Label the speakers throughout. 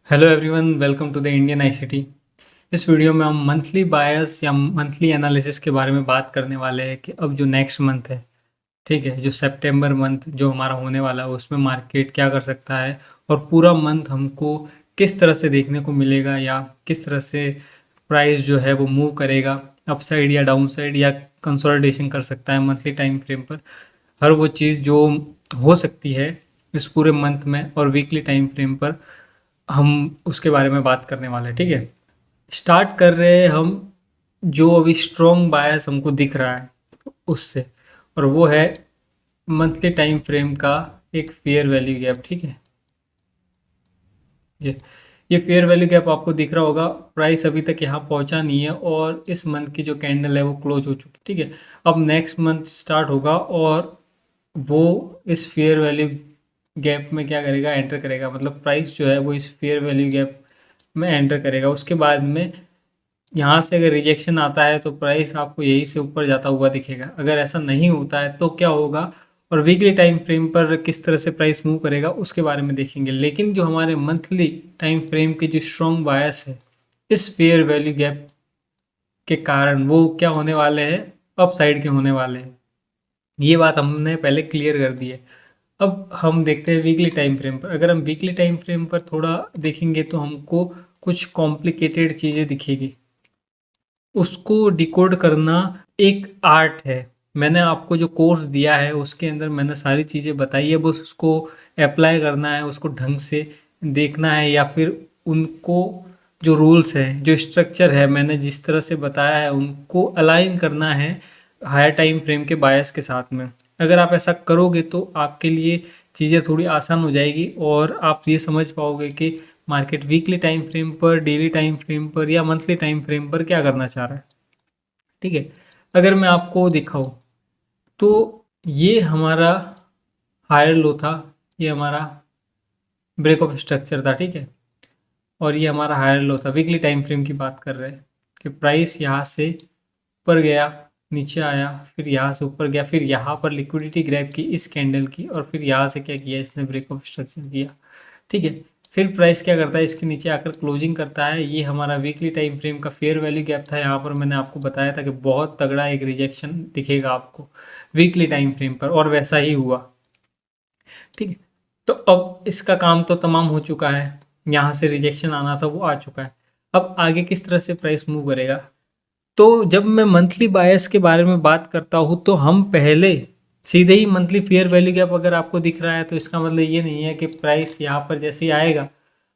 Speaker 1: Hello everyone, welcome to the Indian ICT. इस video में हम मंथली बायस या मंथली एनालिसिस के बारे में बात करने वाले हैं कि अब जो नेक्स्ट मंथ है, ठीक है, जो सितंबर मंथ जो हमारा होने वाला है उसमें मार्केट क्या कर सकता है और पूरा मंथ हमको किस तरह से देखने को मिलेगा या किस तरह से प्राइस जो है वो मूव करेगा, अपसाइड या डाउन साइड या कंसोलिडेशन कर सकता है मंथली टाइम फ्रेम पर। हर वो चीज़ जो हो सकती है इस पूरे मंथ में और वीकली टाइम फ्रेम पर हम उसके बारे में बात करने वाले हैं। ठीक है, स्टार्ट कर रहे हैं हम जो अभी स्ट्रॉन्ग बायस हमको दिख रहा है उससे, और वो है मंथली टाइम फ्रेम का एक फेयर वैल्यू गैप। ठीक है, ये ये फेयर वैल्यू गैप आपको दिख रहा होगा। प्राइस अभी तक यहाँ पहुँचा नहीं है और इस मंथ की जो कैंडल है वो क्लोज हो चुकी है। ठीक है, अब नेक्स्ट मंथ स्टार्ट होगा और वो इस फेयर वैल्यू गैप में क्या करेगा, एंटर करेगा। मतलब प्राइस जो है वो इस फेयर वैल्यू गैप में एंटर करेगा। उसके बाद में यहाँ से अगर रिजेक्शन आता है तो प्राइस आपको यहीं से ऊपर जाता हुआ दिखेगा। अगर ऐसा नहीं होता है तो क्या होगा और वीकली टाइम फ्रेम पर किस तरह से प्राइस मूव करेगा उसके बारे में देखेंगे। लेकिन जो हमारे मंथली टाइम फ्रेम के जो स्ट्रॉन्ग बायस है इस फेयर वैल्यू गैप के कारण वो क्या होने वाले हैं, अप साइड के होने वाले हैं। ये बात हमने पहले क्लियर कर दी है। अब हम देखते हैं वीकली टाइम फ्रेम पर। अगर हम वीकली टाइम फ्रेम पर थोड़ा देखेंगे तो हमको कुछ कॉम्प्लिकेटेड चीज़ें दिखेगी। उसको डिकोड करना एक आर्ट है। मैंने आपको जो कोर्स दिया है उसके अंदर मैंने सारी चीज़ें बताई है, बस उसको अप्लाई करना है, उसको ढंग से देखना है, या फिर उनको जो रूल्स है, जो स्ट्रक्चर है, मैंने जिस तरह से बताया है उनको अलाइन करना है हायर टाइम फ्रेम के बायस के साथ में। अगर आप ऐसा करोगे तो आपके लिए चीज़ें थोड़ी आसान हो जाएगी और आप ये समझ पाओगे कि मार्केट वीकली टाइम फ्रेम पर, डेली टाइम फ्रेम पर या मंथली टाइम फ्रेम पर क्या करना चाह रहा है। ठीक है, अगर मैं आपको दिखाऊं तो ये हमारा हायर लो था, ये हमारा ब्रेक ऑफ स्ट्रक्चर था। ठीक है, और ये हमारा हायर लो था। वीकली टाइम फ्रेम की बात कर रहे हैं कि प्राइस यहाँ से ऊपर गया, नीचे आया, फिर यहाँ से ऊपर गया, फिर यहाँ पर लिक्विडिटी ग्रैब की इस कैंडल की, और फिर यहाँ से क्या किया, इसने ब्रेक ऑफ स्ट्रक्चर किया। ठीक है, फिर प्राइस क्या करता है, इसके नीचे आकर क्लोजिंग करता है। ये हमारा वीकली टाइम फ्रेम का फेयर वैल्यू गैप था। यहाँ पर मैंने आपको बताया था कि बहुत तगड़ा एक रिजेक्शन दिखेगा आपको वीकली टाइम फ्रेम पर, और वैसा ही हुआ। ठीक है, तो अब इसका काम तो तमाम हो चुका है। यहाँ से रिजेक्शन आना था वो आ चुका है। अब आगे किस तरह से प्राइस मूव करेगा। तो जब मैं मंथली बायस के बारे में बात करता हूँ तो हम पहले सीधे ही मंथली फेयर वैल्यू गैप अगर आपको दिख रहा है तो इसका मतलब ये नहीं है कि प्राइस यहाँ पर जैसे ही आएगा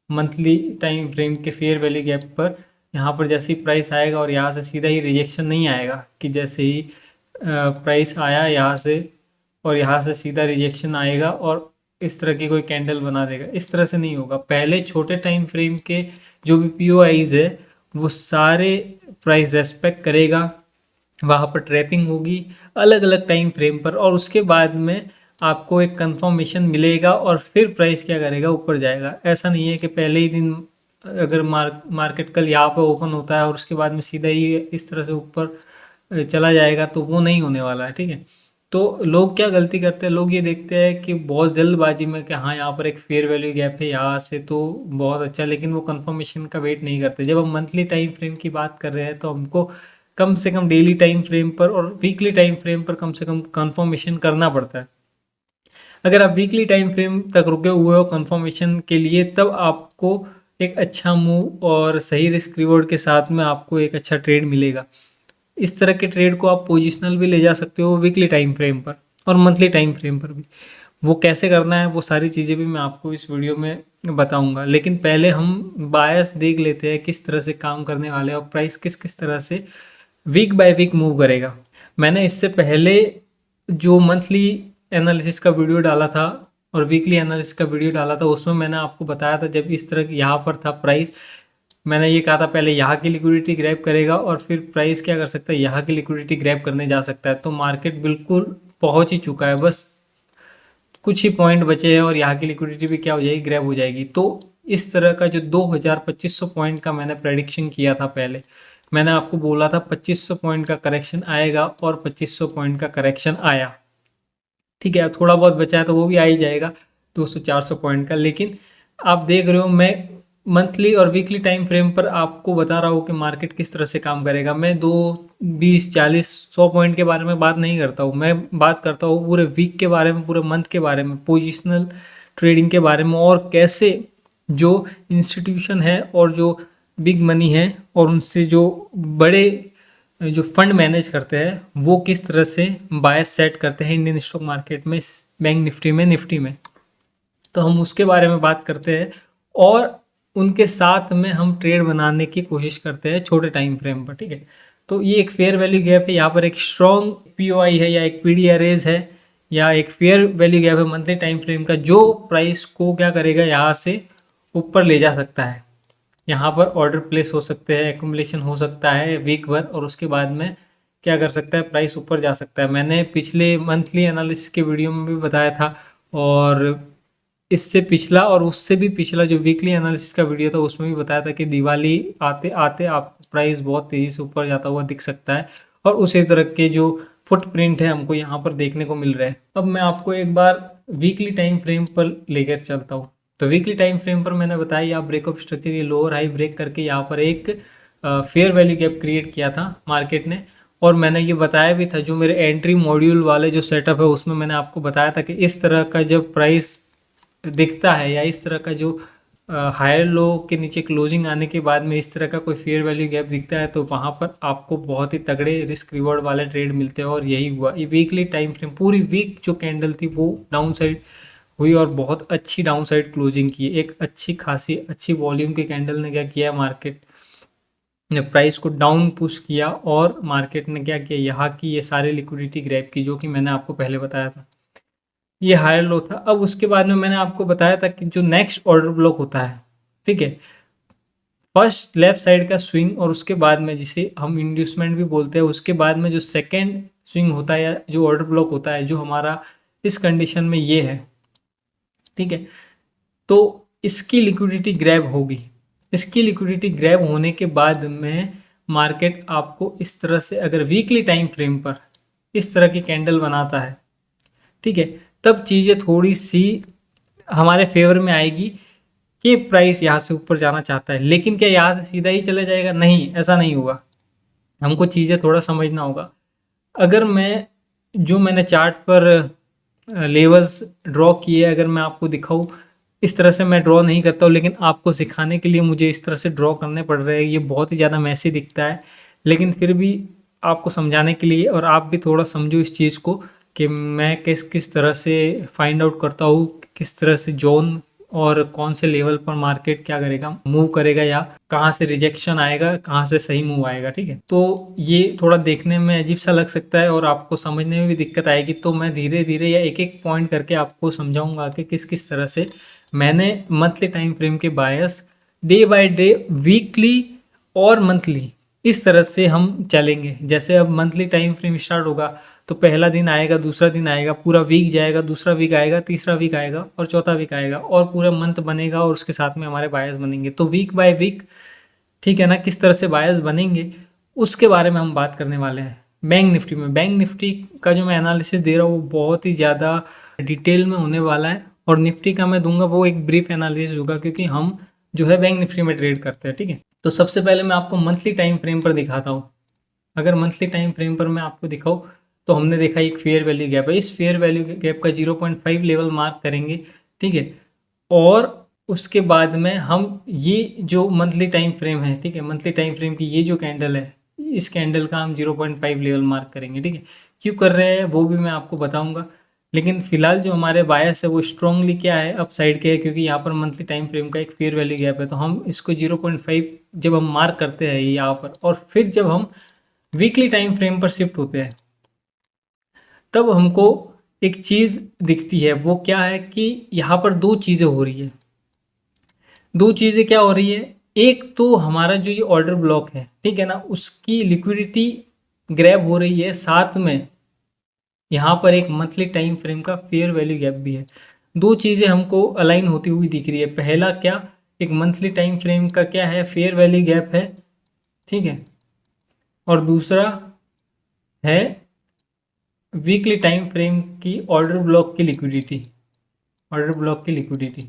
Speaker 1: मंथली टाइम फ्रेम के फेयर वैल्यू गैप पर, यहाँ पर जैसे ही प्राइस आएगा और यहाँ से सीधा ही रिजेक्शन नहीं आएगा कि जैसे ही प्राइस आया यहाँ से और यहाँ से सीधा रिजेक्शन आएगा और इस तरह की कोई कैंडल बना देगा। इस तरह से नहीं होगा। पहले छोटे टाइम फ्रेम के जो भी पीओआईज है वो सारे प्राइस रेस्पेक्ट करेगा, वहाँ पर ट्रैपिंग होगी अलग अलग टाइम फ्रेम पर, और उसके बाद में आपको एक कंफर्मेशन मिलेगा और फिर प्राइस क्या करेगा, ऊपर जाएगा। ऐसा नहीं है कि पहले ही दिन अगर मार्केट कल यहाँ पर ओपन होता है और उसके बाद में सीधा ही इस तरह से ऊपर चला जाएगा, तो वो नहीं होने वाला है। ठीक है, तो लोग क्या गलती करते हैं, लोग ये देखते हैं कि बहुत जल्दबाजी में कि हाँ यहाँ पर एक फेयर वैल्यू गैप है यहाँ से तो बहुत अच्छा, लेकिन वो कंफर्मेशन का वेट नहीं करते। जब हम मंथली टाइम फ्रेम की बात कर रहे हैं तो हमको कम से कम डेली टाइम फ्रेम पर और वीकली टाइम फ्रेम पर कम से कम कंफर्मेशन करना पड़ता है। अगर आप वीकली टाइम फ्रेम तक रुके हुए हो कंफर्मेशन के लिए, तब आपको एक अच्छा मूव और सही रिस्क रिवॉर्ड के साथ में आपको एक अच्छा ट्रेड मिलेगा। इस तरह के ट्रेड को आप पोजिशनल भी ले जा सकते हो वीकली टाइम फ्रेम पर और मंथली टाइम फ्रेम पर भी। वो कैसे करना है वो सारी चीज़ें भी मैं आपको इस वीडियो में बताऊंगा। लेकिन पहले हम बायस देख लेते हैं किस तरह से काम करने वाले हैं और प्राइस किस किस तरह से वीक बाय वीक मूव करेगा। मैंने इससे पहले जो मंथली एनालिसिस का वीडियो डाला था और वीकली एनालिसिस का वीडियो डाला था उसमें मैंने आपको बताया था, जब इस तरह की यहाँ पर था प्राइस, मैंने ये कहा था पहले यहाँ की लिक्विडिटी ग्रैब करेगा और फिर प्राइस क्या कर सकता है, यहाँ की लिक्विडिटी ग्रैब करने जा सकता है। तो मार्केट बिल्कुल पहुँच ही चुका है, बस कुछ ही पॉइंट बचे हैं और यहाँ की लिक्विडिटी भी क्या हो जाएगी, ग्रैब हो जाएगी। तो इस तरह का जो 2000-2500 पॉइंट का मैंने प्रेडिक्शन किया था पहले, मैंने आपको बोला था 2500 पॉइंट का करेक्शन आएगा और 2500 पॉइंट का करेक्शन आया। ठीक है, थोड़ा बहुत बचा है तो वो भी आ ही जाएगा 200-400 पॉइंट का। लेकिन आप देख रहे हो मैं मंथली और वीकली टाइम फ्रेम पर आपको बता रहा हूँ कि मार्केट किस तरह से काम करेगा। मैं 2, 20, 40, 100 पॉइंट के बारे में बात नहीं करता हूँ, मैं बात करता हूँ पूरे वीक के बारे में, पूरे मंथ के बारे में, पोजिशनल ट्रेडिंग के बारे में, और कैसे जो इंस्टीट्यूशन है और जो बिग मनी है और उनसे जो बड़े जो फंड मैनेज करते हैं वो किस तरह से बायस सेट करते हैं इंडियन स्टॉक मार्केट में, बैंक निफ्टी में, निफ्टी में। तो हम उसके बारे में बात करते हैं और उनके साथ में हम ट्रेड बनाने की कोशिश करते हैं छोटे टाइम फ्रेम पर, ठीक है। तो ये एक फेयर वैल्यू गैप है, यहाँ पर एक स्ट्रॉन्ग पीओआई है या एक पीडी अरेज है या एक फेयर वैल्यू गैप है मंथली टाइम फ्रेम का, जो प्राइस को क्या करेगा, यहाँ से ऊपर ले जा सकता है। यहाँ पर ऑर्डर प्लेस हो सकते हैं, एकुमुलेशन हो सकता है वीक भर, और उसके बाद में क्या कर सकता है, प्राइस ऊपर जा सकता है। मैंने पिछले मंथली एनालिसिस के वीडियो में भी बताया था, और इससे पिछला और उससे भी पिछला जो वीकली एनालिसिस का वीडियो था उसमें भी बताया था कि दिवाली आते आते आपको प्राइस बहुत तेज़ी से ऊपर जाता हुआ दिख सकता है, और उसी तरह के जो फुटप्रिंट है हमको यहाँ पर देखने को मिल रहा है। अब मैं आपको एक बार वीकली टाइम फ्रेम पर लेकर चलता हूँ। तो वीकली टाइम फ्रेम पर मैंने बताया यहाँ ब्रेक ऑफ स्ट्रक्चर, ये लोअर हाई ब्रेक करके यहाँ पर एक फेयर वैल्यू गैप क्रिएट किया था मार्केट ने, और मैंने ये बताया भी था जो मेरे एंट्री मॉड्यूल वाले जो सेटअप है उसमें मैंने आपको बताया था कि इस तरह का जब प्राइस दिखता है या इस तरह का जो हायर लो के नीचे क्लोजिंग आने के बाद में इस तरह का कोई फेयर वैल्यू गैप दिखता है, तो वहाँ पर आपको बहुत ही तगड़े रिस्क रिवॉर्ड वाले ट्रेड मिलते हैं, और यही हुआ। ये वीकली टाइम फ्रेम पूरी वीक जो कैंडल थी वो डाउन साइड हुई और बहुत अच्छी डाउन साइड क्लोजिंग की, एक अच्छी खासी अच्छी वॉल्यूम की कैंडल ने क्या किया, मार्केट ने प्राइस को डाउन पुश किया, और मार्केट ने क्या किया, यहाँ की ये सारी लिक्विडिटी ग्रैब की, जो कि मैंने आपको पहले बताया था। ये हायर लो था। अब उसके बाद में मैंने आपको बताया था कि जो नेक्स्ट ऑर्डर ब्लॉक होता है, ठीक है, फर्स्ट लेफ्ट साइड का स्विंग और उसके बाद में जिसे हम इंड्यूसमेंट भी बोलते हैं, उसके बाद में जो सेकेंड स्विंग होता है या जो ऑर्डर ब्लॉक होता है, जो हमारा इस कंडीशन में ये है, ठीक है। तो इसकी लिक्विडिटी ग्रैब होगी। इसकी लिक्विडिटी ग्रैब होने के बाद में मार्केट आपको इस तरह से अगर वीकली टाइम फ्रेम पर इस तरह की कैंडल बनाता है, ठीक है, तब चीज़ें थोड़ी सी हमारे फेवर में आएगी कि प्राइस यहाँ से ऊपर जाना चाहता है। लेकिन क्या यहाँ से सीधा ही चले जाएगा? नहीं, ऐसा नहीं होगा। हमको चीज़ें थोड़ा समझना होगा। अगर मैंने चार्ट पर लेवल्स ड्रॉ किए, अगर मैं आपको दिखाऊं, इस तरह से मैं ड्रॉ नहीं करता हूँ, लेकिन आपको सिखाने के लिए मुझे इस तरह से ड्रॉ करने पड़ रहे हैं। ये बहुत ही ज़्यादा मैसी दिखता है, लेकिन फिर भी आपको समझाने के लिए, और आप भी थोड़ा समझो इस चीज़ को कि मैं किस किस तरह से फाइंड आउट करता हूँ, किस तरह से जोन और कौन से लेवल पर मार्केट क्या करेगा, मूव करेगा, या कहाँ से रिजेक्शन आएगा, कहाँ से सही मूव आएगा, ठीक है। तो ये थोड़ा देखने में अजीब सा लग सकता है और आपको समझने में भी दिक्कत आएगी, तो मैं धीरे धीरे या एक एक पॉइंट करके आपको समझाऊंगा कि किस किस तरह से मैंने मंथली टाइम फ्रेम के बायस डे बाय डे, वीकली और मंथली, इस तरह से हम चलेंगे। जैसे अब मंथली टाइम फ्रेम स्टार्ट होगा तो पहला दिन आएगा, दूसरा दिन आएगा, पूरा वीक जाएगा, दूसरा वीक आएगा, तीसरा वीक आएगा और चौथा वीक आएगा, और पूरा मंथ बनेगा, और उसके साथ में हमारे बायस बनेंगे। तो वीक बाय वीक, ठीक है ना, किस तरह से बायस बनेंगे उसके बारे में हम बात करने वाले हैं। बैंक निफ्टी का जो मैं एनालिसिस दे रहा हूँ वो बहुत ही ज़्यादा डिटेल में होने वाला है, और निफ्टी का मैं दूंगा वो एक ब्रीफ एनालिसिस होगा, क्योंकि हम जो है बैंक निफ्टी में ट्रेड करते हैं, ठीक है। तो सबसे पहले मैं आपको मंथली टाइम फ्रेम पर दिखाता हूँ। अगर मंथली टाइम फ्रेम पर मैं आपको दिखाऊँ, तो हमने देखा एक फेयर वैल्यू गैप है। इस फेयर वैल्यू गैप का 0.5 लेवल मार्क करेंगे, ठीक है, और उसके बाद में हम ये जो मंथली टाइम फ्रेम है, ठीक है, मंथली टाइम फ्रेम की ये जो कैंडल है, इस कैंडल का हम 0.5 लेवल मार्क करेंगे, ठीक है। क्यों कर रहे हैं वो भी मैं आपको बताऊंगा, लेकिन फिलहाल जो हमारे बायस है वो स्ट्रांगली क्या है, अप साइड के है, क्योंकि यहाँ पर मंथली टाइम फ्रेम का एक फेयर वैल्यू गैप है। तो हम इसको 0.5 जब हम मार्क करते हैं यहाँ पर, और फिर जब हम वीकली टाइम फ्रेम पर शिफ्ट होते हैं, तब हमको एक चीज़ दिखती है। वो क्या है कि यहाँ पर दो चीज़ें हो रही है। दो चीज़ें क्या हो रही है, एक तो हमारा जो ये ऑर्डर ब्लॉक है, ठीक है ना, उसकी लिक्विडिटी ग्रैब हो रही है, साथ में यहाँ पर एक मंथली टाइम फ्रेम का फेयर वैल्यू गैप भी है। दो चीज़ें हमको अलाइन होती हुई दिख रही है। पहला क्या, एक मंथली टाइम फ्रेम का क्या है, फेयर वैल्यू गैप है, ठीक है, और दूसरा है वीकली टाइम फ्रेम की ऑर्डर ब्लॉक की लिक्विडिटी, ऑर्डर ब्लॉक की लिक्विडिटी,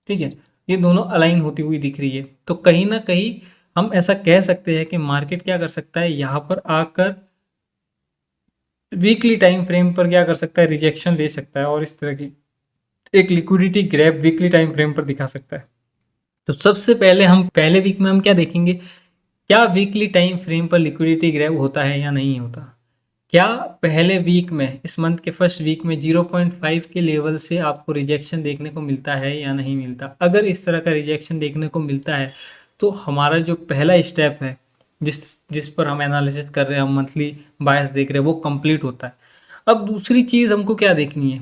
Speaker 1: ठीक है। ये दोनों अलाइन होती हुई दिख रही है। तो कहीं ना कहीं हम ऐसा कह सकते हैं कि मार्केट क्या कर सकता है, यहाँ पर आकर वीकली टाइम फ्रेम पर क्या कर सकता है, रिजेक्शन दे सकता है और इस तरह की एक liquidity grab weekly time frame पर दिखा सकता है। तो सबसे पहले हम पहले वीक में हम क्या देखेंगे, क्या वीकली टाइम फ्रेम पर लिक्विडिटी ग्रैब होता है या नहीं होता। क्या पहले वीक में, इस मंथ के फर्स्ट वीक में 0.5 के लेवल से आपको रिजेक्शन देखने को मिलता है या नहीं मिलता। अगर इस तरह का रिजेक्शन देखने को मिलता है तो हमारा जो पहला स्टेप है, जिस जिस पर हम एनालिसिस कर रहे हैं, हम मंथली बायस देख रहे हैं, वो कंप्लीट होता है। अब दूसरी चीज़ हमको क्या देखनी है,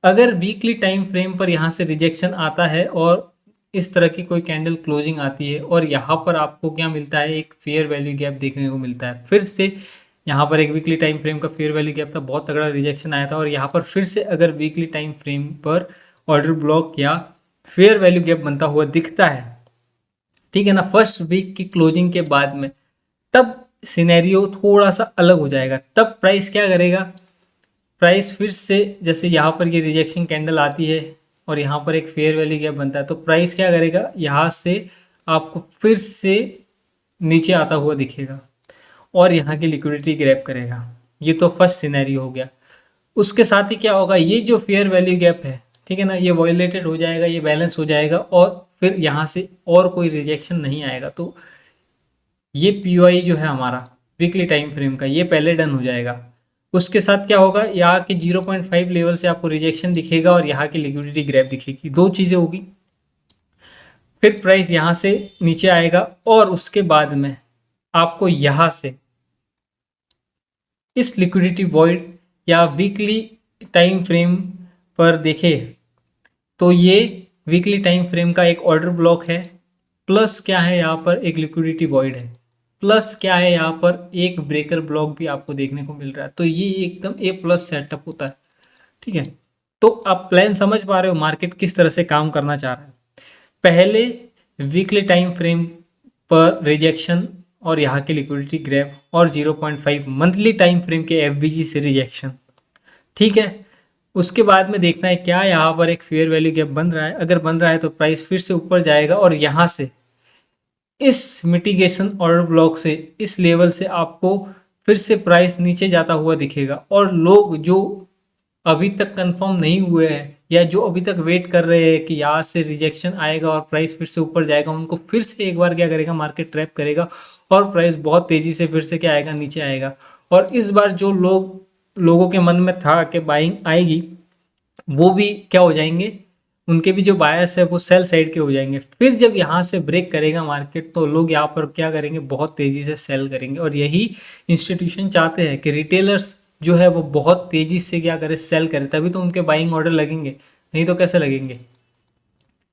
Speaker 1: अगर वीकली टाइम फ्रेम पर यहाँ से रिजेक्शन आता है और इस तरह की कोई कैंडल क्लोजिंग आती है और यहाँ पर आपको क्या मिलता है, एक फेयर वैल्यू गैप देखने को मिलता है। फिर से यहाँ पर एक वीकली टाइम फ्रेम का फेयर वैल्यू गैप था, बहुत तगड़ा रिजेक्शन आया था और यहाँ पर फिर से अगर वीकली टाइम फ्रेम पर ऑर्डर ब्लॉक या फेयर वैल्यू गैप बनता हुआ दिखता है, ठीक है ना, फर्स्ट वीक की क्लोजिंग के बाद में, तब सिनेरियो थोड़ा सा अलग हो जाएगा। तब प्राइस क्या करेगा, प्राइस फिर से जैसे यहाँ पर ये रिजेक्शन कैंडल आती है और यहाँ पर एक फेयर वैल्यू गैप बनता है, तो प्राइस क्या करेगा, यहाँ से आपको फिर से नीचे आता हुआ दिखेगा और यहाँ की लिक्विडिटी ग्रैब करेगा। ये तो फर्स्ट सिनेरियो हो गया। उसके साथ ही क्या होगा, ये जो फेयर वैल्यू गैप है, ठीक है ना, ये वायलेटेड हो जाएगा, ये बैलेंस हो जाएगा और फिर यहाँ से और कोई रिजेक्शन नहीं आएगा। तो ये पीओआई जो है हमारा वीकली टाइम फ्रेम का, ये पहले डन हो जाएगा। उसके साथ क्या होगा, यहाँ के 0.5 लेवल से आपको रिजेक्शन दिखेगा और यहाँ की लिक्विडिटी ग्रैब दिखेगी, दो चीज़ें होगी। फिर प्राइस यहाँ से नीचे आएगा और उसके बाद में आपको यहाँ से इस लिक्विडिटी वॉइड या वीकली टाइम फ्रेम पर देखे तो ये वीकली टाइम फ्रेम का एक ऑर्डर ब्लॉक है, प्लस क्या है यहाँ पर एक लिक्विडिटी वॉइड है, प्लस क्या है यहाँ पर एक ब्रेकर ब्लॉक भी आपको देखने को मिल रहा है। तो ये एकदम ए प्लस सेटअप होता है, ठीक है। तो आप प्लान समझ पा रहे हो मार्केट किस तरह से काम करना चाह रहा है। पहले वीकली टाइम फ्रेम पर रिजेक्शन और यहाँ की लिक्विडिटी ग्रैब और 0.5 मंथली टाइम फ्रेम के एफबीजी से रिजेक्शन, ठीक है। उसके बाद में देखना है क्या यहाँ पर एक फेयर वैल्यू गैप बन रहा है, अगर बन रहा है तो प्राइस फिर से ऊपर जाएगा और यहाँ से इस मिटिगेशन ऑर्डर ब्लॉक से, इस लेवल से आपको फिर से प्राइस नीचे जाता हुआ दिखेगा। और लोग जो अभी तक कंफर्म नहीं हुए हैं या जो अभी तक वेट कर रहे हैं कि यहाँ से रिजेक्शन आएगा और प्राइस फिर से ऊपर जाएगा, उनको फिर से एक बार क्या करेगा, मार्केट ट्रैप करेगा और प्राइस बहुत तेज़ी से फिर से क्या आएगा, नीचे आएगा। और इस बार जो लोगों के मन में था कि बाइंग आएगी, वो भी क्या हो जाएंगे, उनके भी जो बायस है वो सेल साइड के हो जाएंगे। फिर जब यहाँ से ब्रेक करेगा मार्केट तो लोग यहाँ पर क्या करेंगे, बहुत तेज़ी से सेल करेंगे। और यही इंस्टीट्यूशन चाहते हैं कि रिटेलर्स जो है वो बहुत तेज़ी से क्या करे, सेल करे, तभी तो उनके बाइंग ऑर्डर लगेंगे, नहीं तो कैसे लगेंगे,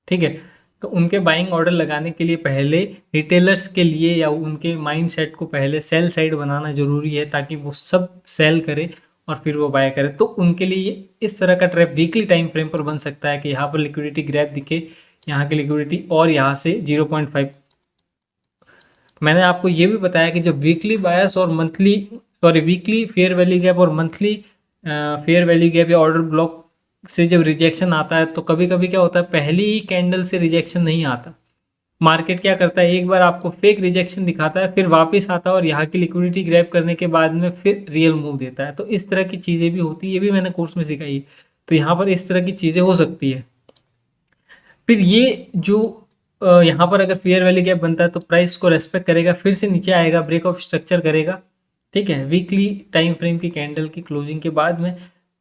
Speaker 1: ठीक है। तो उनके बाइंग ऑर्डर लगाने के लिए पहले रिटेलर्स के लिए या उनके माइंड सेट को पहले सेल साइड बनाना जरूरी है, ताकि वो सब सेल करे और फिर वो बाय करे। तो उनके लिए इस तरह का ट्रैप वीकली टाइम फ्रेम पर बन सकता है कि यहाँ पर लिक्विडिटी ग्रैब दिखे, यहाँ की लिक्विडिटी और यहाँ से 0.5। मैंने आपको ये भी बताया कि जब वीकली बायस और वीकली फेयर वैल्यू गैप और मंथली फेयर वैल्यू गैप या ऑर्डर ब्लॉक से जब रिजेक्शन आता है तो कभी कभी क्या होता है, पहली ही कैंडल से रिजेक्शन नहीं आता। मार्केट क्या करता है, एक बार आपको फेक रिजेक्शन दिखाता है, फिर वापस आता है और यहाँ की लिक्विडिटी ग्रैब करने के बाद में फिर रियल मूव देता है। तो इस तरह की चीज़ें भी होती है, ये भी मैंने कोर्स में सिखाई है। तो यहाँ पर इस तरह की चीज़ें हो सकती है। फिर ये जो यहाँ पर अगर फेयर वैल्यू गैप बनता है तो प्राइस को रेस्पेक्ट करेगा, फिर से नीचे आएगा, ब्रेक ऑफ स्ट्रक्चर करेगा, ठीक है, वीकली टाइम फ्रेम की कैंडल की क्लोजिंग के बाद में।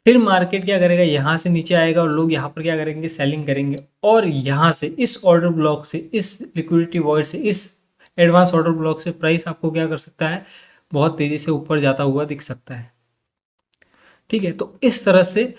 Speaker 1: फिर मार्केट क्या करेगा, यहाँ से नीचे आएगा और लोग यहाँ पर क्या करेंगे, सेलिंग करेंगे। और यहाँ से इस ऑर्डर ब्लॉक से, इस लिक्विडिटी वॉइड से, इस एडवांस ऑर्डर ब्लॉक से प्राइस आपको क्या कर सकता है, बहुत तेज़ी से ऊपर जाता हुआ दिख सकता है, ठीक है। तो इस तरह से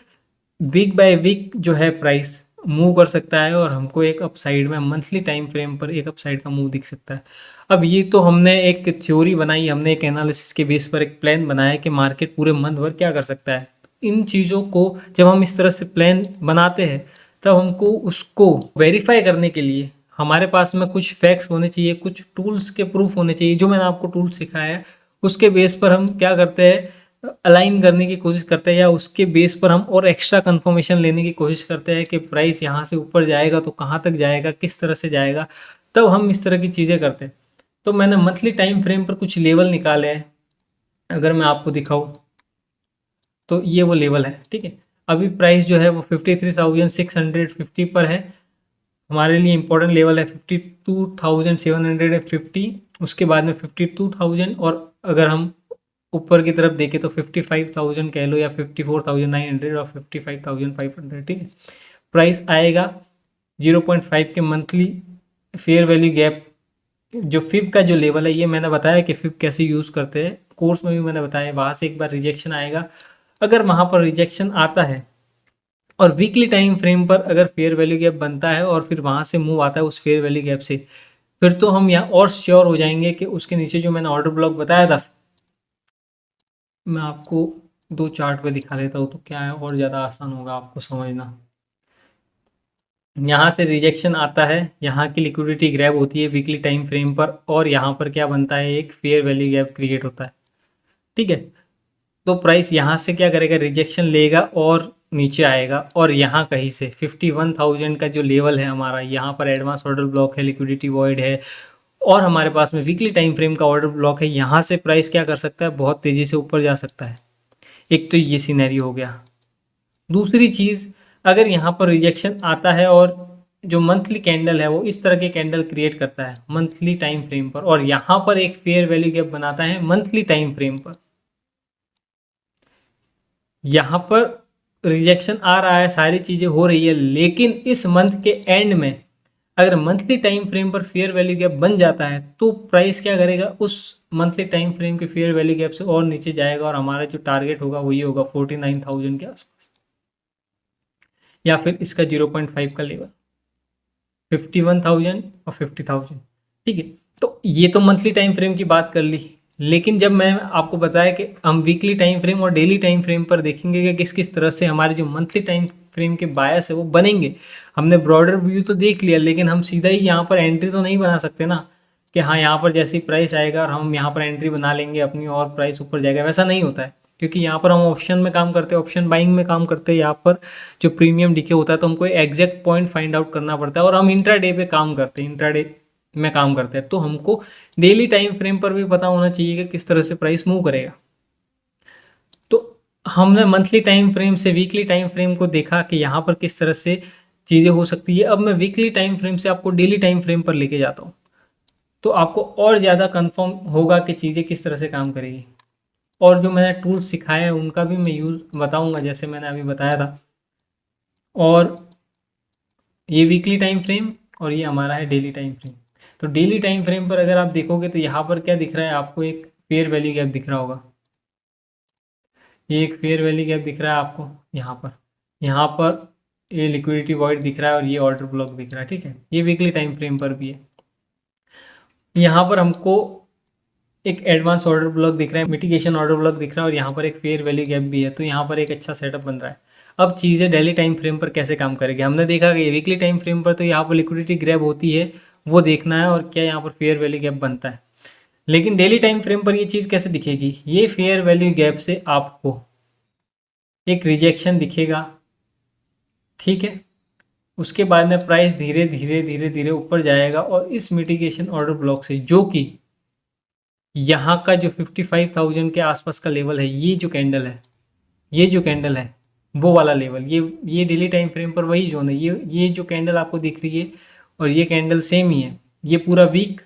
Speaker 1: वीक बाय वीक जो है प्राइस मूव कर सकता है और हमको एक अपसाइड में मंथली टाइम फ्रेम पर एक अपसाइड का मूव दिख सकता है। अब ये तो हमने एक थ्योरी बनाई, हमने एक एनालिसिस के बेस पर एक प्लान बनाया कि मार्केट पूरे मंथ भर क्या कर सकता है। इन चीज़ों को जब हम इस तरह से प्लान बनाते हैं तब हमको उसको वेरीफाई करने के लिए हमारे पास में कुछ फैक्ट्स होने चाहिए, कुछ टूल्स के प्रूफ होने चाहिए। जो मैंने आपको टूल्स सिखाया है उसके बेस पर हम क्या करते हैं, अलाइन करने की कोशिश करते हैं या उसके बेस पर हम और एक्स्ट्रा कंफर्मेशन लेने की कोशिश करते हैं कि प्राइस यहाँ से ऊपर जाएगा तो कहाँ तक जाएगा, किस तरह से जाएगा, तब हम इस तरह की चीज़ें करते हैं। तो मैंने मंथली टाइम फ्रेम पर कुछ लेवल निकाले हैं, अगर मैं आपको दिखाऊँ तो ये वो लेवल है, ठीक है। अभी प्राइस जो है वो 53,650 पर है। हमारे लिए इंपॉर्टेंट लेवल है 52,750, उसके बाद में 52,000, और अगर हम ऊपर की तरफ देखें तो 55,000 कह लो या 54,900 और 55,500, ठीक है। प्राइस आएगा 0.5 के मंथली फेयर वैल्यू गैप। जो फिब का जो लेवल है, ये मैंने बताया कि फिब कैसे यूज़ करते हैं, कोर्स में भी मैंने बताया। वहाँ से एक बार रिजेक्शन आएगा, अगर वहाँ पर रिजेक्शन आता है और वीकली टाइम फ्रेम पर अगर फेयर वैल्यू गैप बनता है और फिर वहाँ से मूव आता है उस फेयर वैल्यू गैप से, फिर तो हम यहाँ और श्योर हो जाएंगे कि उसके नीचे जो मैंने ऑर्डर ब्लॉक बताया था, मैं आपको दो चार्ट पे दिखा देता हूँ तो क्या है, और ज़्यादा आसान होगा आपको समझना। यहाँ से रिजेक्शन आता है, यहाँ की लिक्विडिटी ग्रैब होती है वीकली टाइम फ्रेम पर, और यहाँ पर क्या बनता है, एक फेयर वैल्यू गैप क्रिएट होता है, ठीक है। तो प्राइस यहाँ से क्या करेगा, रिजेक्शन लेगा और नीचे आएगा, और यहाँ कहीं से 51,000 का जो लेवल है हमारा, यहाँ पर एडवांस ऑर्डर ब्लॉक है, लिक्विडिटी वॉइड है, और हमारे पास में वीकली टाइम फ्रेम का ऑर्डर ब्लॉक है। यहाँ से प्राइस क्या कर सकता है, बहुत तेज़ी से ऊपर जा सकता है। एक तो ये सिनेरियो हो गया। दूसरी चीज़, अगर यहाँ पर रिजेक्शन आता है और जो मंथली कैंडल है वो इस तरह के कैंडल क्रिएट करता है मंथली टाइम फ्रेम पर, और यहाँ पर एक फेयर वैल्यू गैप बनाता है मंथली टाइम फ्रेम पर, यहाँ पर रिजेक्शन आ रहा है, सारी चीज़ें हो रही है, लेकिन इस मंथ के एंड में अगर मंथली टाइम फ्रेम पर फेयर वैल्यू गैप बन जाता है तो प्राइस क्या करेगा, उस मंथली टाइम फ्रेम के फेयर वैल्यू गैप से और नीचे जाएगा, और हमारा जो टारगेट होगा वो ये होगा 49,000 के आसपास, या फिर इसका 0.5 का लेवल 51,000 और 50,000, ठीक है। तो ये तो मंथली टाइम फ्रेम की बात कर ली, लेकिन जब मैं आपको बताया कि हम वीकली टाइम फ्रेम और डेली टाइम फ्रेम पर देखेंगे कि किस किस तरह से हमारे जो मंथली टाइम फ्रेम के बायस है वो बनेंगे। हमने ब्रॉडर व्यू तो देख लिया, लेकिन हम सीधा ही यहाँ पर एंट्री तो नहीं बना सकते ना, कि हाँ यहाँ पर जैसी प्राइस आएगा और हम यहाँ पर एंट्री बना लेंगे अपनी और प्राइस ऊपर जाएगा, वैसा नहीं होता है। क्योंकि यहाँ पर हम ऑप्शन में काम करते हैं, ऑप्शन बाइंग में काम करते हैं, यहाँ पर जो प्रीमियम डिके होता है तो हमको एग्जैक्ट पॉइंट फाइंड आउट करना पड़ता है, और हम इंट्राडे पे काम करते हैं, इंट्राडे में काम करते हैं, तो हमको डेली टाइम फ्रेम पर भी पता होना चाहिए कि किस तरह से प्राइस मूव करेगा। तो हमने मंथली टाइम फ्रेम से वीकली टाइम फ्रेम को देखा कि यहाँ पर किस तरह से चीज़ें हो सकती है। अब मैं वीकली टाइम फ्रेम से आपको डेली टाइम फ्रेम पर लेके जाता हूँ, तो आपको और ज़्यादा कंफर्म होगा कि चीज़ें किस तरह से काम करेगी। और जो मैंने टूल्स सिखाए हैं उनका भी मैं यूज़ बताऊंगा, जैसे मैंने अभी बताया था। और ये वीकली टाइम फ्रेम और ये हमारा है डेली टाइम फ्रेम। तो डेली टाइम फ्रेम पर अगर आप देखोगे तो यहाँ पर क्या दिख रहा है आपको, एक फेयर वैल्यू गैप दिख रहा होगा, ये एक फेयर वैल्यू गैप दिख रहा है आपको यहाँ पर ये लिक्विडिटी वॉइड दिख रहा है और ये ऑर्डर ब्लॉक दिख रहा है, ठीक है। ये वीकली टाइम फ्रेम पर भी है। यहाँ पर हमको एक एडवांस ऑर्डर ब्लॉक दिख रहा है, मिटिगेशन ऑर्डर ब्लॉक दिख रहा है, और यहाँ पर एक फेयर वैल्यू गैप भी है, तो यहाँ पर एक अच्छा सेटअप बन रहा है। अब चीज़ें डेली टाइम फ्रेम पर कैसे काम करेगी, हमने देखा कि वीकली टाइम फ्रेम पर तो यहाँ पर लिक्विडिटी ग्रैब होती है, वो देखना है, और क्या यहाँ पर फेयर वैल्यू गैप बनता है। लेकिन डेली टाइम फ्रेम पर ये चीज़ कैसे दिखेगी, ये फेयर वैल्यू गैप से आपको एक रिजेक्शन दिखेगा, ठीक है। उसके बाद में प्राइस धीरे धीरे धीरे धीरे ऊपर जाएगा, और इस मिटिगेशन ऑर्डर ब्लॉक से, जो कि यहाँ का जो 55,000 के आसपास का लेवल है, ये जो कैंडल है वो वाला लेवल, ये डेली टाइम फ्रेम पर वही जोन है। ये जो कैंडल आपको दिख रही है और ये कैंडल सेम ही है, ये पूरा वीक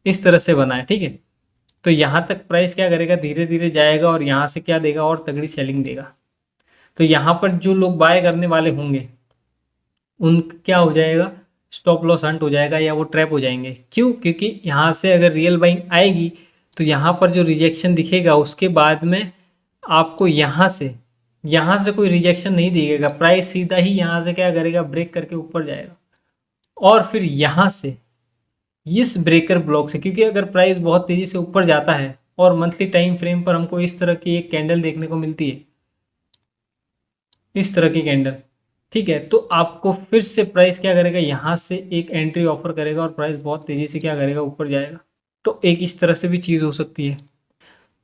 Speaker 1: इस तरह से बना है, ठीक है। तो यहाँ तक प्राइस क्या करेगा, धीरे धीरे जाएगा और यहाँ से क्या देगा, और तगड़ी सेलिंग देगा। तो यहाँ पर जो लोग बाय करने वाले होंगे उन क्या हो जाएगा, स्टॉप लॉस हंट हो जाएगा, या वो ट्रैप हो जाएंगे। क्यों, क्योंकि यहाँ से अगर रियल बाइंग आएगी तो यहाँ पर जो रिजेक्शन दिखेगा उसके बाद में आपको यहाँ से कोई रिजेक्शन नहीं दिखेगा, प्राइस सीधा ही यहाँ से क्या करेगा, ब्रेक करके ऊपर जाएगा। और फिर यहाँ से इस ब्रेकर ब्लॉक से, क्योंकि अगर प्राइस बहुत तेज़ी से ऊपर जाता है और मंथली टाइम फ्रेम पर हमको इस तरह की एक कैंडल देखने को मिलती है, इस तरह की कैंडल, ठीक है, तो आपको फिर से प्राइस क्या करेगा, यहाँ से एक एंट्री ऑफर करेगा और प्राइस बहुत तेज़ी से क्या करेगा, ऊपर जाएगा। तो एक इस तरह से भी चीज़ हो सकती है।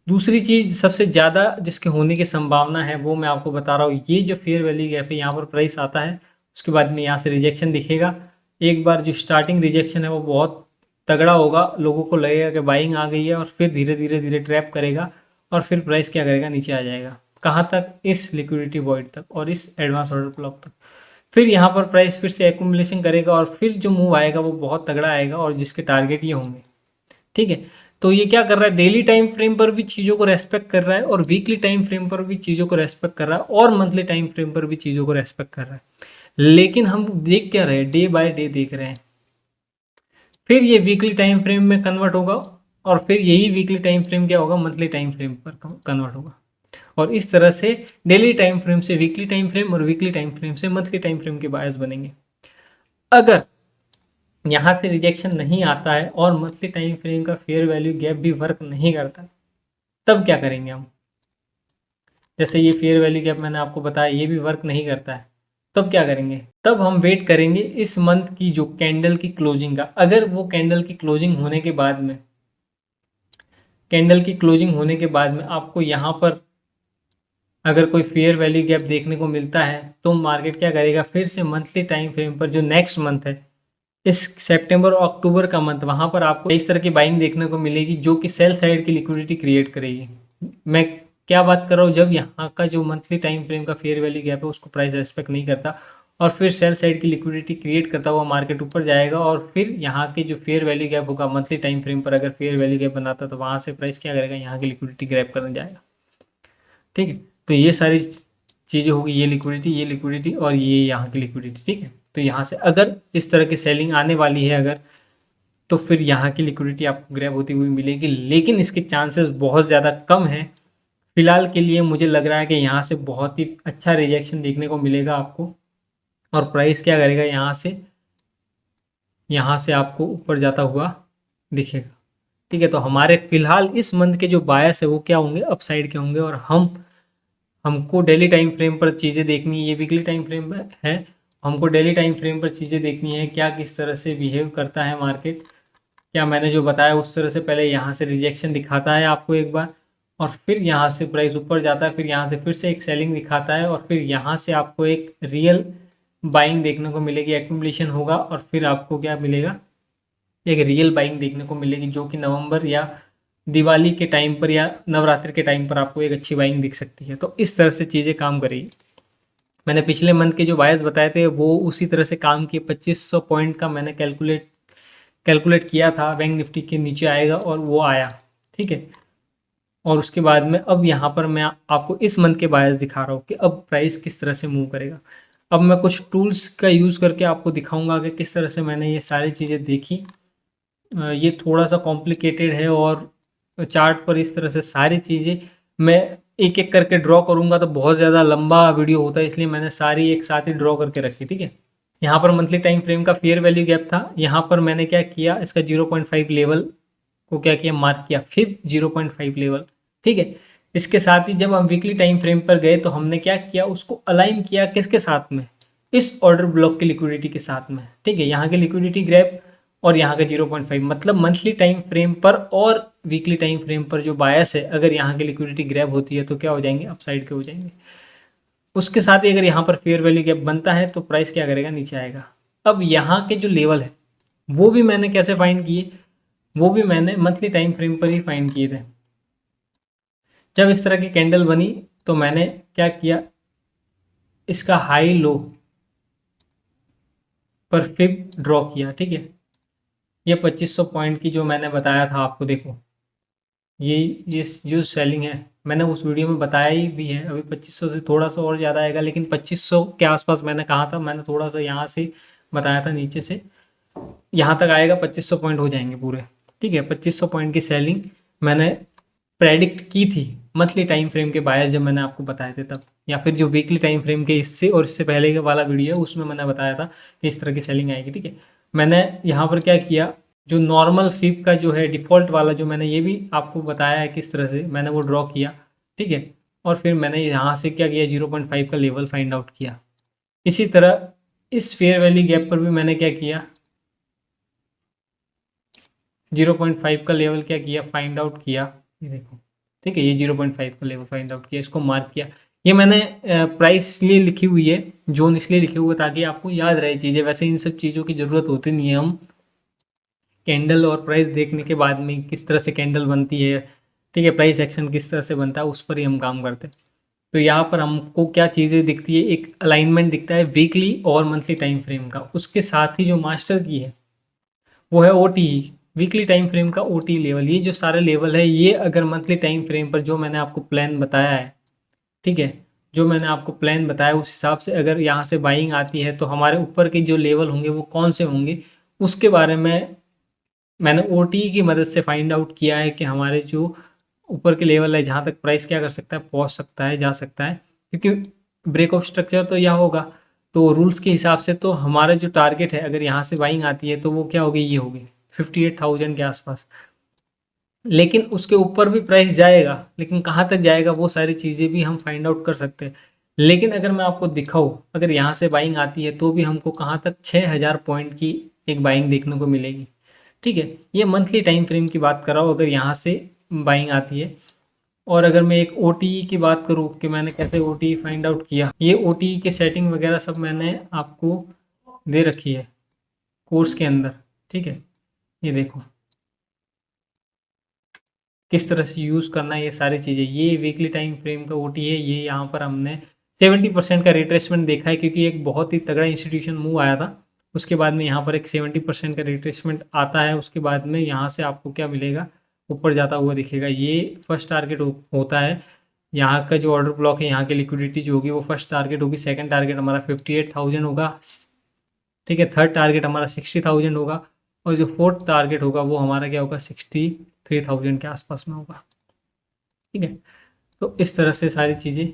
Speaker 1: दूसरी चीज़ सबसे ज़्यादा जिसके होने की संभावना है वो मैं आपको बता रहा हूँ, ये जो फेयर वैल्यू गैप है यहाँ पर प्राइस आता है, उसके बाद में यहाँ से रिजेक्शन दिखेगा। एक बार जो स्टार्टिंग रिजेक्शन है वो बहुत तगड़ा होगा, लोगों को लगेगा कि बाइंग आ गई है, और फिर धीरे धीरे धीरे ट्रैप करेगा और फिर प्राइस क्या करेगा, नीचे आ जाएगा। कहाँ तक, इस लिक्विडिटी वॉइड तक और इस एडवांस ऑर्डर ब्लॉक तक। फिर यहाँ पर प्राइस फिर से एक्यूमुलेशन करेगा और फिर जो मूव आएगा वो बहुत तगड़ा आएगा, और जिसके टारगेट ये होंगे। ठीक है, तो ये क्या कर रहा है, डेली टाइम फ्रेम पर भी चीज़ों को रेस्पेक्ट कर रहा है, और वीकली टाइम फ्रेम पर भी चीज़ों को रेस्पेक्ट कर रहा है, और मंथली टाइम फ्रेम पर भी चीज़ों को रेस्पेक्ट कर रहा है। लेकिन हम देख क्या रहे हैं, डे बाय डे देख रहे हैं। फिर ये वीकली टाइम फ्रेम में कन्वर्ट होगा, और फिर यही वीकली टाइम फ्रेम क्या होगा, मंथली टाइम फ्रेम पर कन्वर्ट होगा। और इस तरह से डेली टाइम फ्रेम से वीकली टाइम फ्रेम और वीकली टाइम फ्रेम से मंथली टाइम फ्रेम के बायस बनेंगे। अगर यहाँ से रिजेक्शन नहीं आता है और मंथली टाइम फ्रेम का फेयर वैल्यू गैप भी वर्क नहीं करता, तब क्या करेंगे हम। जैसे ये फेयर वैल्यू गैप मैंने आपको बताया, ये भी वर्क नहीं करता है, तब क्या करेंगे, तब हम वेट करेंगे इस मंथ की जो कैंडल की क्लोजिंग का। अगर वो कैंडल की क्लोजिंग होने के बाद में, कैंडल की क्लोजिंग होने के बाद में आपको यहाँ पर अगर कोई फेयर वैल्यू गैप देखने को मिलता है, तो मार्केट क्या करेगा, फिर से मंथली टाइम फ्रेम पर जो नेक्स्ट मंथ है, इस सितंबर और अक्टूबर का मंथ, वहाँ पर आपको इस तरह की बाइंग देखने को मिलेगी जो कि सेल साइड की लिक्विडिटी क्रिएट करेगी। मैं क्या बात कर रहा हूँ, जब यहाँ का जो मंथली टाइम फ्रेम का फेयर वैल्यू गैप है उसको प्राइस रेस्पेक्ट नहीं करता और फिर सेल साइड की लिक्विडिटी क्रिएट करता हुआ मार्केट ऊपर जाएगा, और फिर यहाँ के जो फेयर वैल्यू गैप होगा मंथली टाइम फ्रेम पर, अगर फेयर वैल्यू गैप बनाता तो वहाँ से प्राइस क्या करेगा, यहाँ की लिक्विडिटी ग्रैब करने जाएगा। ठीक है, तो ये सारी चीज़ें होगी, ये लिक्विडिटी और ये यहाँ की लिक्विडिटी। ठीक है, तो यहाँ से अगर इस तरह की सेलिंग आने वाली है अगर, तो फिर यहाँ की लिक्विडिटी आपको ग्रैब होती हुई मिलेगी, लेकिन इसके चांसेस बहुत ज़्यादा कम हैं। फिलहाल के लिए मुझे लग रहा है कि यहाँ से बहुत ही अच्छा रिजेक्शन देखने को मिलेगा आपको, और प्राइस क्या करेगा, यहाँ से आपको ऊपर जाता हुआ दिखेगा। ठीक है, तो हमारे फिलहाल इस मंथ के जो बायस है वो क्या होंगे, अपसाइड के होंगे, और हमको डेली टाइम फ्रेम पर चीज़ें देखनी है। ये वीकली टाइम फ्रेम है, हमको डेली टाइम फ्रेम पर चीज़ें देखनी है, क्या किस तरह से बिहेव करता है मार्केट। क्या मैंने जो बताया उस तरह से पहले यहाँ से रिजेक्शन दिखाता है आपको एक बार, और फिर यहाँ से प्राइस ऊपर जाता है, फिर यहाँ से फिर से एक सेलिंग दिखाता है, और फिर यहाँ से आपको एक रियल बाइंग देखने को मिलेगी, एक्यूमुलेशन होगा, और फिर आपको क्या मिलेगा, एक रियल बाइंग देखने को मिलेगी, जो कि नवंबर या दिवाली के टाइम पर या नवरात्रि के टाइम पर आपको एक अच्छी बाइंग दिख सकती है। तो इस तरह से चीज़ें काम करेगी। मैंने पिछले मंथ के जो बायस बताए थे वो उसी तरह से काम किए। 2500 पॉइंट का मैंने कैलकुलेट किया था, बैंक निफ्टी के नीचे आएगा और वो आया। ठीक है, और उसके बाद में अब यहाँ पर मैं आपको इस मंथ के बायस दिखा रहा हूँ कि अब प्राइस किस तरह से मूव करेगा। अब मैं कुछ टूल्स का यूज़ करके आपको दिखाऊंगा कि किस तरह से मैंने ये सारी चीज़ें देखी। ये थोड़ा सा कॉम्प्लिकेटेड है, और चार्ट पर इस तरह से सारी चीज़ें मैं एक एक करके ड्रॉ करूँगा तो बहुत ज़्यादा लंबा वीडियो होता है, इसलिए मैंने सारी एक साथ ही ड्रॉ करके रखी। ठीक है, यहाँ पर मंथली टाइम फ्रेम का फेयर वैल्यू गैप था, यहाँ पर मैंने क्या किया, इसका 0.5 लेवल को क्या किया, मार्क किया, फिर 0.5 लेवल। ठीक है, इसके साथ ही जब हम वीकली टाइम फ्रेम पर गए तो हमने क्या किया, उसको अलाइन किया किसके साथ में, इस ऑर्डर ब्लॉक की लिक्विडिटी के साथ में। ठीक है, यहाँ की लिक्विडिटी ग्रैप और यहाँ का 0.5, मतलब मंथली टाइम फ्रेम पर और वीकली टाइम फ्रेम पर जो बायस है, अगर यहाँ की लिक्विडिटी ग्रैब होती है तो क्या हो जाएंगे, अपसाइड के हो जाएंगे। उसके साथ ही अगर यहाँ पर फेयर वैल्यू गैप बनता है तो प्राइस क्या करेगा, नीचे आएगा। अब यहाँ के जो लेवल है वो भी मैंने कैसे फाइंड किए, वो भी मैंने मंथली टाइम फ्रेम पर ही फाइंड किए थे। जब इस तरह की कैंडल बनी तो मैंने क्या किया, इसका हाई लो पर फिब ड्रॉ किया। ठीक है, ये 2500 पॉइंट की जो मैंने बताया था आपको, देखो ये जो सेलिंग है मैंने उस वीडियो में बताया ही भी है। अभी 2500 से थोड़ा सा और ज़्यादा आएगा, लेकिन 2500 के आसपास मैंने कहा था, मैंने थोड़ा सा यहाँ से बताया था, नीचे से यहाँ तक आएगा, 2500 पॉइंट हो जाएंगे पूरे। ठीक है, 2500 पॉइंट की सेलिंग मैंने प्रेडिक्ट की थी मंथली टाइम फ्रेम के बायस जब मैंने आपको बताए थे तब, या फिर जो वीकली टाइम फ्रेम के इससे और इससे पहले का वाला वीडियो है उसमें मैंने बताया था कि इस तरह की सेलिंग आएगी। ठीक है, मैंने यहाँ पर क्या किया, जो नॉर्मल फिप का जो है डिफ़ॉल्ट वाला, जो मैंने ये भी आपको बताया है किस तरह से मैंने वो ड्रॉ किया। ठीक है, और फिर मैंने यहाँ से क्या किया, 0.5 का लेवल फाइंड आउट किया। इसी तरह इस फेयर वैल्यू गैप पर भी मैंने क्या किया, 0.5 का लेवल क्या किया, फाइंड आउट किया। ये देखो ठीक है, ये 0.5 का लेवल फाइंड आउट किया, इसको मार्क किया। ये मैंने प्राइस इसलिए लिखी हुई है, जोन इसलिए लिखे हुए ताकि आपको याद रहे चीज़ें। वैसे इन सब चीज़ों की ज़रूरत होती नहीं है, हम कैंडल और प्राइस देखने के बाद में किस तरह से कैंडल बनती है, ठीक है, प्राइस एक्शन किस तरह से बनता है, उस पर ही हम काम करते हैं। तो यहाँ पर हमको क्या चीज़ें दिखती है, एक अलाइनमेंट दिखता है वीकली और मंथली टाइम फ्रेम का। उसके साथ ही जो मास्टर की है वो है O T, weekly time frame का ओ टी लेवल। ये जो सारे लेवल है, ये अगर मंथली टाइम फ्रेम पर जो मैंने आपको प्लान बताया है, ठीक है, जो मैंने आपको प्लान बताया उस हिसाब से अगर यहाँ से बाइंग आती है तो हमारे ऊपर के जो लेवल होंगे वो कौन से होंगे, उसके बारे में मैंने ओ टी की मदद से फाइंड आउट किया है कि हमारे जो ऊपर के लेवल है जहाँ तक प्राइस क्या कर सकता है, पहुँच सकता है, जा सकता है। क्योंकि ब्रेक ऑफ स्ट्रक्चर तो यह होगा, तो रूल्स के हिसाब से तो हमारा जो टारगेट है अगर यहाँ से बाइंग आती है तो वो क्या होगी, ये होगी 58,000 के आसपास। लेकिन उसके ऊपर भी प्राइस जाएगा, लेकिन कहाँ तक जाएगा वो सारी चीज़ें भी हम फाइंड आउट कर सकते हैं। लेकिन अगर मैं आपको दिखाऊँ, अगर यहाँ से बाइंग आती है तो भी हमको कहाँ तक 6,000 पॉइंट की एक बाइंग देखने को मिलेगी, ठीक है। ये मंथली टाइम फ्रेम की बात कर रहा हूँ, अगर यहाँ से बाइंग आती है। और अगर मैं एक ओ की बात करूँ कि मैंने कैसे ओ फाइंड आउट किया, ये ओ के सेटिंग वगैरह सब मैंने आपको दे रखी है कोर्स के अंदर, ठीक है। ये देखो किस तरह से यूज़ करना है ये सारी चीज़ें। ये वीकली टाइम फ्रेम का ओ है, ये यहाँ पर हमने 70% का रिट्रेसमेंट देखा है, क्योंकि एक बहुत ही तगड़ा इंस्टीट्यूशन मूव आया था। उसके बाद में यहाँ पर एक 70% का रिट्रेसमेंट आता है। उसके बाद में यहाँ से आपको क्या मिलेगा, ऊपर जाता हुआ दिखेगा। ये फर्स्ट टारगेट होता है। यहाँ का जो ऑर्डर ब्लॉक है, यहाँ की लिक्विडिटी जो होगी वो फर्स्ट टारगेट होगी। सेकंड टारगेट हमारा 58,000 होगा, ठीक है। थर्ड टारगेट हमारा 60,000 होगा, और जो फोर्थ टारगेट होगा वो हमारा क्या होगा, 63,000 के आसपास में होगा, ठीक है। तो इस तरह से सारी चीज़ें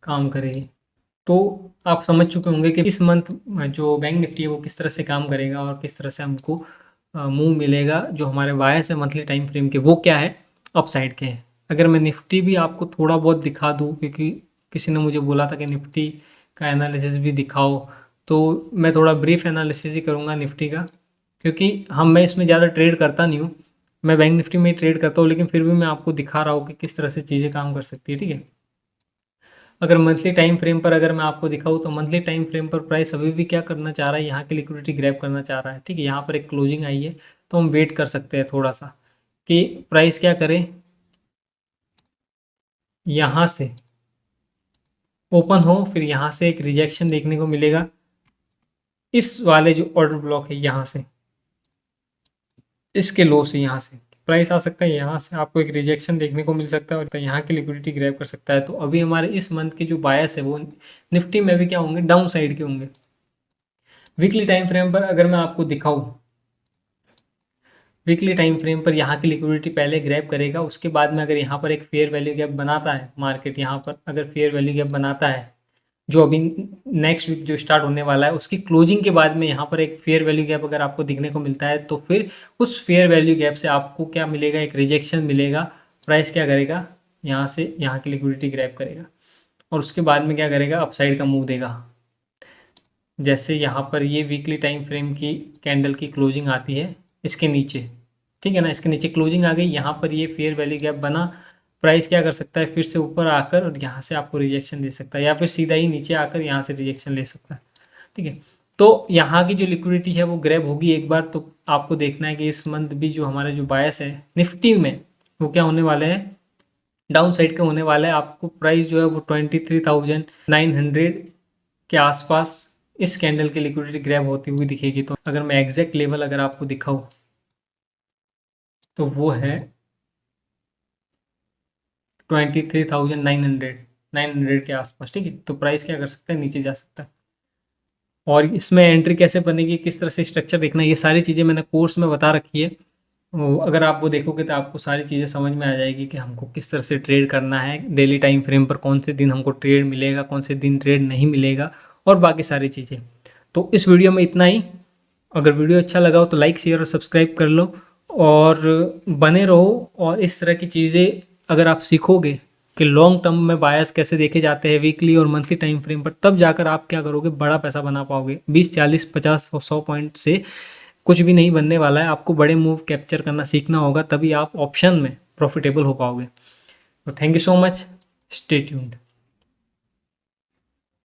Speaker 1: काम करेगी। तो आप समझ चुके होंगे कि इस मंथ जो बैंक निफ्टी है वो किस तरह से काम करेगा और किस तरह से हमको मूव मिलेगा। जो हमारे वायर्स है मंथली टाइम फ्रेम के, वो क्या है, अप साइड के हैं। अगर मैं निफ्टी भी आपको थोड़ा बहुत दिखा दूँ, क्योंकि किसी ने मुझे बोला था कि निफ्टी का एनालिसिस भी दिखाओ, तो मैं थोड़ा ब्रीफ एनालिसिस ही करूँगा निफ्टी का, क्योंकि मैं इसमें ज़्यादा ट्रेड करता नहीं हूँ। मैं बैंक निफ्टी में ही ट्रेड करता हूँ, लेकिन फिर भी मैं आपको दिखा रहा हूँ कि किस तरह से चीज़ें काम कर सकती है, ठीक है। अगर मंथली टाइम फ्रेम पर अगर मैं आपको दिखाऊँ तो मंथली टाइम फ्रेम पर प्राइस अभी भी क्या करना चाह रहा है, यहाँ की लिक्विडिटी ग्रैब करना चाह रहा है, ठीक है। यहाँ पर एक क्लोजिंग आई है तो हम वेट कर सकते हैं थोड़ा सा कि प्राइस क्या करे, यहाँ से ओपन हो, फिर यहाँ से एक रिजेक्शन देखने को मिलेगा। इस वाले जो ऑर्डर ब्लॉक है यहाँ से, इसके लो से यहाँ से प्राइस आ सकता है, यहाँ से आपको एक रिजेक्शन देखने को मिल सकता है और यहाँ की लिक्विडिटी ग्रैब कर सकता है। तो अभी हमारे इस मंथ के जो बायस है वो निफ्टी में भी क्या होंगे, डाउन साइड के होंगे। वीकली टाइम फ्रेम पर अगर मैं आपको दिखाऊं, वीकली टाइम फ्रेम पर यहाँ की लिक्विडिटी पहले ग्रैब करेगा। उसके बाद में अगर यहाँ पर एक फेयर वैल्यू गैप बनाता है मार्केट, यहाँ पर अगर फेयर वैल्यू गैप बनाता है, जो अभी नेक्स्ट वीक जो स्टार्ट होने वाला है उसकी क्लोजिंग के बाद में यहाँ पर एक फेयर वैल्यू गैप अगर आपको दिखने को मिलता है, तो फिर उस फेयर वैल्यू गैप से आपको क्या मिलेगा, एक रिजेक्शन मिलेगा। प्राइस क्या करेगा, यहाँ से यहाँ की लिक्विडिटी ग्रैब करेगा और उसके बाद में क्या करेगा, अपसाइड का मूव देगा। जैसे यहाँ पर ये वीकली टाइम फ्रेम की कैंडल की क्लोजिंग आती है इसके नीचे, ठीक है ना, इसके नीचे क्लोजिंग आ गई, यहाँ पर ये फेयर वैल्यू गैप बना। प्राइस क्या कर सकता है, फिर से ऊपर आकर और यहाँ से आपको रिजेक्शन दे सकता है, या फिर सीधा ही नीचे आकर यहाँ से रिजेक्शन ले सकता है, ठीक है। तो यहाँ की जो लिक्विडिटी है वो ग्रैब होगी एक बार। तो आपको देखना है कि इस मंथ भी जो हमारे जो बायस है निफ्टी में वो क्या होने वाले हैं, डाउन साइड के होने वाला है। आपको प्राइस जो है वो 23,900 के आसपास इस कैंडल की लिक्विडिटी ग्रैब होती हुई दिखेगी। तो अगर मैं एग्जैक्ट लेवल अगर आपको दिखाऊं तो वो है 23,900 के आसपास, ठीक है। तो प्राइस क्या कर सकता है, नीचे जा सकता है। और इसमें एंट्री कैसे बनेगी, किस तरह से स्ट्रक्चर देखना है, ये सारी चीज़ें मैंने कोर्स में बता रखी है। अगर आप वो देखोगे तो आपको सारी चीज़ें समझ में आ जाएगी कि हमको किस तरह से ट्रेड करना है, डेली टाइम फ्रेम पर कौन से दिन हमको ट्रेड मिलेगा, कौन से दिन ट्रेड नहीं मिलेगा, और बाकी सारी चीज़ें। तो इस वीडियो में इतना ही। अगर वीडियो अच्छा लगा हो तो लाइक शेयर और सब्सक्राइब कर लो और बने रहो। और इस तरह की चीज़ें अगर आप सीखोगे कि लॉन्ग टर्म में बायस कैसे देखे जाते हैं वीकली और मंथली टाइम फ्रेम पर, तब जाकर आप क्या करोगे, बड़ा पैसा बना पाओगे। 20, 40, 50 और 100 पॉइंट से कुछ भी नहीं बनने वाला है। आपको बड़े मूव कैप्चर करना सीखना होगा, तभी आप ऑप्शन में प्रॉफिटेबल हो पाओगे। तो thank you so much, stay tuned.